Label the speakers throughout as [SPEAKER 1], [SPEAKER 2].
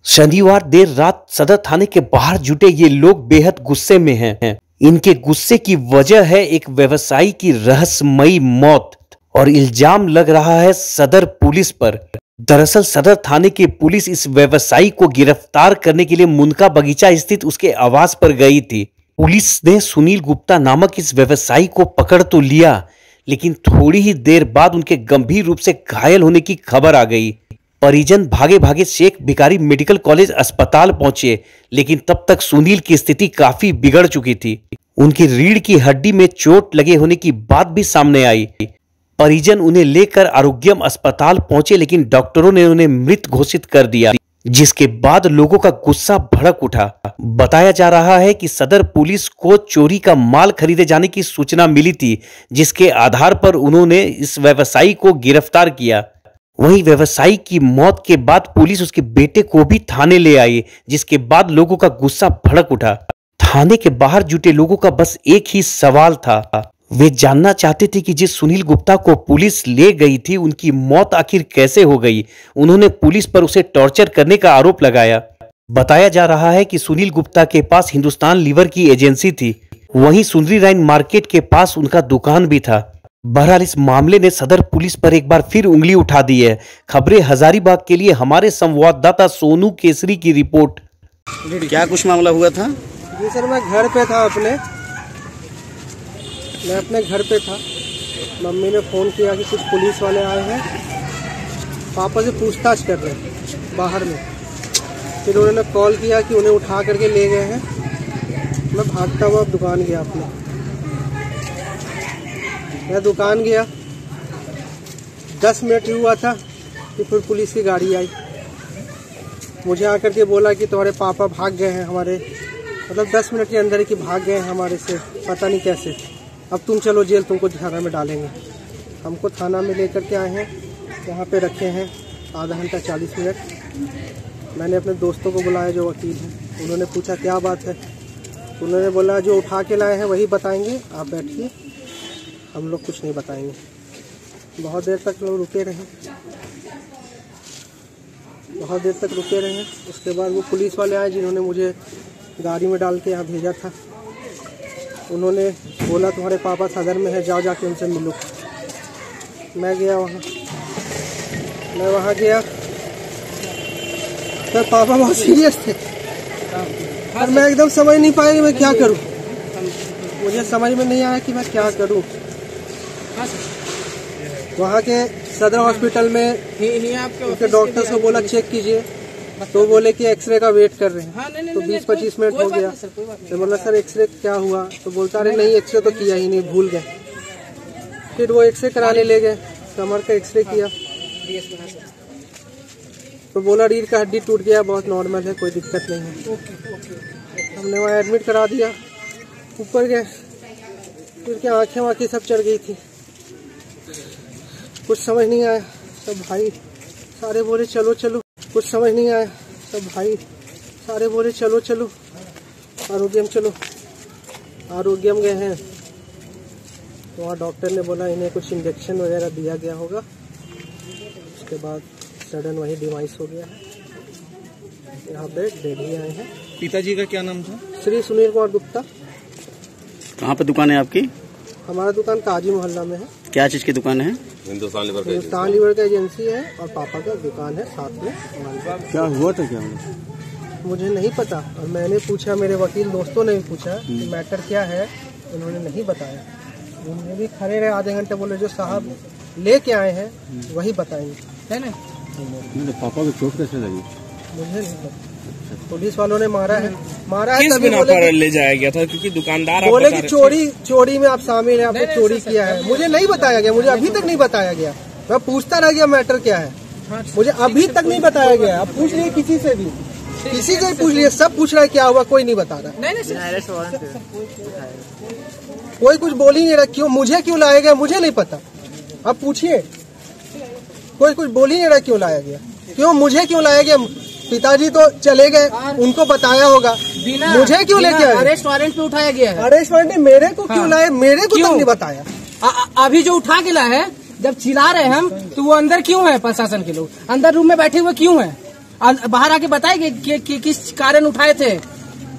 [SPEAKER 1] शनिवार देर रात सदर थाने के बाहर जुटे ये लोग बेहद गुस्से में हैं। इनके गुस्से की वजह है एक व्यवसायी की रहस्यमयी मौत और इल्जाम लग रहा है सदर पुलिस पर। दरअसल सदर थाने की पुलिस इस व्यवसायी को गिरफ्तार करने के लिए मुनका बगीचा स्थित उसके आवास पर गई थी। पुलिस ने सुनील गुप्ता नामक इस व्यवसायी को पकड़ तो लिया, लेकिन थोड़ी ही देर बाद उनके गंभीर रूप से घायल होने की खबर आ गई। परिजन भागे भागे शेख भिखारी मेडिकल कॉलेज अस्पताल पहुंचे, लेकिन तब तक सुनील की स्थिति काफी बिगड़ चुकी थी। उनकी रीढ़ की हड्डी में चोट लगे होने की बात भी सामने आई। परिजन उन्हें लेकर आरोग्यम अस्पताल पहुंचे, लेकिन डॉक्टरों ने उन्हें मृत घोषित कर दिया, जिसके बाद लोगों का गुस्सा भड़क उठा। बताया जा रहा है कि सदर पुलिस को चोरी का माल खरीदे जाने की सूचना मिली थी, जिसके आधार पर उन्होंने इस व्यवसायी को गिरफ्तार किया। वहीं व्यवसायी की मौत के बाद पुलिस उसके बेटे को भी थाने ले आई, जिसके बाद लोगों का गुस्सा भड़क उठा। थाने के बाहर जुटे लोगों का बस एक ही सवाल था, वे जानना चाहते थे कि जिस सुनील गुप्ता को पुलिस ले गई थी, उनकी मौत आखिर कैसे हो गई। उन्होंने पुलिस पर उसे टॉर्चर करने का आरोप लगाया। बताया जा रहा है कि सुनील गुप्ता के पास हिंदुस्तान लीवर की एजेंसी थी, वहीं सुंदरी लाइन मार्केट के पास उनका दुकान भी था। बहरहाल इस मामले ने सदर पुलिस पर एक बार फिर उंगली उठा दी है। खबरें हजारीबाग के लिए हमारे संवाददाता सोनू केसरी की रिपोर्ट।
[SPEAKER 2] क्या कुछ मामला हुआ था?
[SPEAKER 3] जी सर, मैं घर पे था अपने घर पे था। मम्मी ने फ़ोन किया कि कुछ पुलिस वाले आए हैं, पापा से पूछताछ कर रहे हैं बाहर में। फिर उन्होंने कॉल किया कि उन्हें उठा करके ले गए हैं। मैं भागता हुआ दुकान गया मैं दुकान गया, 10 मिनट ही हुआ था कि फिर पुलिस की गाड़ी आई। मुझे आकर के बोला कि तुम्हारे पापा भाग गए हैं हमारे, मतलब 10 मिनट के अंदर ही भाग गए हैं हमारे से, पता नहीं कैसे। अब तुम चलो जेल, तुमको थाना में डालेंगे। हमको थाना में लेकर के आए हैं, यहाँ पे रखे हैं आधा घंटा 40 मिनट। मैंने अपने दोस्तों को बुलाया जो वकील हैं, उन्होंने पूछा क्या बात है। उन्होंने बोला जो उठा के लाए हैं वही बताएंगे, आप बैठिए, हम लोग कुछ नहीं बताएंगे। बहुत देर तक लोग रुके रहे। उसके बाद वो पुलिस वाले आए जिन्होंने मुझे गाड़ी में डाल के यहाँ भेजा था। उन्होंने बोला तुम्हारे पापा सदर में है, जाओ जाके उनसे मिलो। मैं वहाँ गया तो पापा बहुत सीरियस थे और मैं एकदम समझ नहीं पाया कि मैं क्या करूँ। मुझे समझ में नहीं आया कि मैं क्या करूँ। वहाँ के सदर हॉस्पिटल में उनके डॉक्टर्स को बोला चेक कीजिए, तो बोले कि एक्सरे का वेट कर रहे हैं। तो 20-25 मिनट हो गया। तो बोला सर एक्सरे क्या हुआ? तो बोलता रहे नहीं एक्सरे तो किया ही नहीं, भूल गए। फिर वो एक्सरे कराने ले गए, कमर का एक्सरे किया तो बोला रीढ़ का हड्डी टूट गया, बहुत नॉर्मल है, कोई दिक्कत नहीं है। हमने वहाँ एडमिट करा दिया। ऊपर गए, फिर क्या आँखें वाँखें सब चढ़ गई थी, कुछ समझ नहीं आया। सब भाई सारे बोले चलो चलो, कुछ समझ नहीं आया। सब भाई सारे बोले चलो चलो आरोग्यम चलो। आरोग्यम गए हैं तो वहाँ डॉक्टर ने बोला इन्हें कुछ इंजेक्शन वगैरह दिया गया होगा। उसके बाद सडन वही डिवाइस हो गया है। यहाँ पे डेड ही आए हैं।
[SPEAKER 2] पिताजी का क्या नाम था?
[SPEAKER 3] श्री सुनील कुमार गुप्ता।
[SPEAKER 2] कहाँ पे दुकान है आपकी?
[SPEAKER 3] हमारा दुकान काजी मोहल्ला में है।
[SPEAKER 2] क्या चीज की दुकान है?
[SPEAKER 3] हिंदुस्तान लीवर का एजेंसी है और पापा का दुकान है साथ में।
[SPEAKER 2] क्या हुआ था क्या?
[SPEAKER 3] मुझे नहीं पता और मैंने पूछा, मेरे वकील दोस्तों ने भी पूछा कि मैटर क्या है, उन्होंने नहीं बताया। उन्होंने भी खड़े रहे आधे घंटे, बोले जो साहब लेके आए हैं वही बताएंगे, है ना।
[SPEAKER 2] पापा को चोट कैसे लगी?
[SPEAKER 3] मुझे नहीं पता। पुलिस वालों ने मारा है
[SPEAKER 4] तभी बोले ले जाया गया था क्योंकि दुकानदार
[SPEAKER 3] बोले कि चोरी में आप शामिल हैं, आपने चोरी किया है। मुझे नहीं बताया गया, मुझे अभी तक नहीं बताया गया। मैं पूछता रह गया मैटर क्या है, मुझे अभी तक नहीं बताया गया। आप पूछ लिए किसी से भी पूछ लिए, सब पूछ रहा है क्या हुआ, कोई नहीं बता रहा। कोई कुछ बोल ही नहीं रहा। क्यों मुझे क्यों लाया गया मुझे नहीं पता, अब पूछिए। कोई कुछ बोल ही नहीं रहा क्यों लाया गया, क्यों मुझे क्यों लाया गया। पिताजी तो चले गए, उनको बताया होगा, मुझे क्यों लेके आए?
[SPEAKER 4] अरेस्ट वारंट पे उठाया गया है।
[SPEAKER 3] अरेस्ट वारंट मेरे को क्यों लाए, मेरे को तक नहीं बताया।
[SPEAKER 4] अभी जो उठा के लाए हैं, जब चिल्ला रहे हम तो वो अंदर क्यों है? प्रशासन के लोग अंदर रूम में बैठे हुए क्यों है?
[SPEAKER 5] बाहर आके बताएंगे कि किस कारण उठाए थे,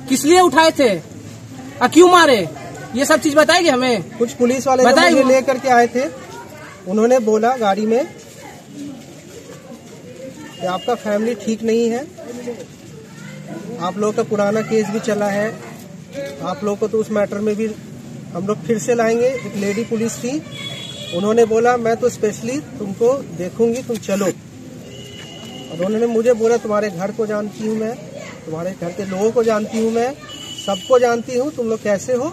[SPEAKER 5] किस लिए उठाए थे और क्यों मारे, ये सब चीज बताएंगे हमें।
[SPEAKER 3] कुछ पुलिस वाले मुझे लेकर के आए थे, उन्होंने बोला गाड़ी में कि आपका फैमिली ठीक नहीं है, आप लोगों का पुराना केस भी चला है, आप लोगों को तो उस मैटर में भी हम लोग फिर से लाएंगे। एक लेडी पुलिस थी, उन्होंने बोला मैं तो स्पेशली तुमको देखूंगी, तुम चलो। और उन्होंने मुझे बोला तुम्हारे घर को जानती हूँ मैं, तुम्हारे घर के लोगों को जानती हूँ मैं, सबको जानती हूँ, तुम लोग कैसे हो,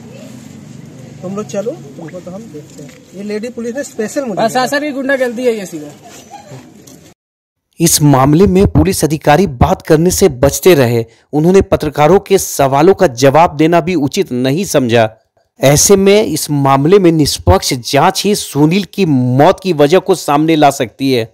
[SPEAKER 3] तुम लोग चलो, तुमको तो हम देखते हैं। ये लेडी पुलिस ने स्पेशल मुझे
[SPEAKER 5] प्रशासन की गुंडागर्दी है ये सीधा।
[SPEAKER 1] इस मामले में पुलिस अधिकारी बात करने से बचते रहे। उन्होंने पत्रकारों के सवालों का जवाब देना भी उचित नहीं समझा। ऐसे में इस मामले में निष्पक्ष जांच ही सुनील की मौत की वजह को सामने ला सकती है।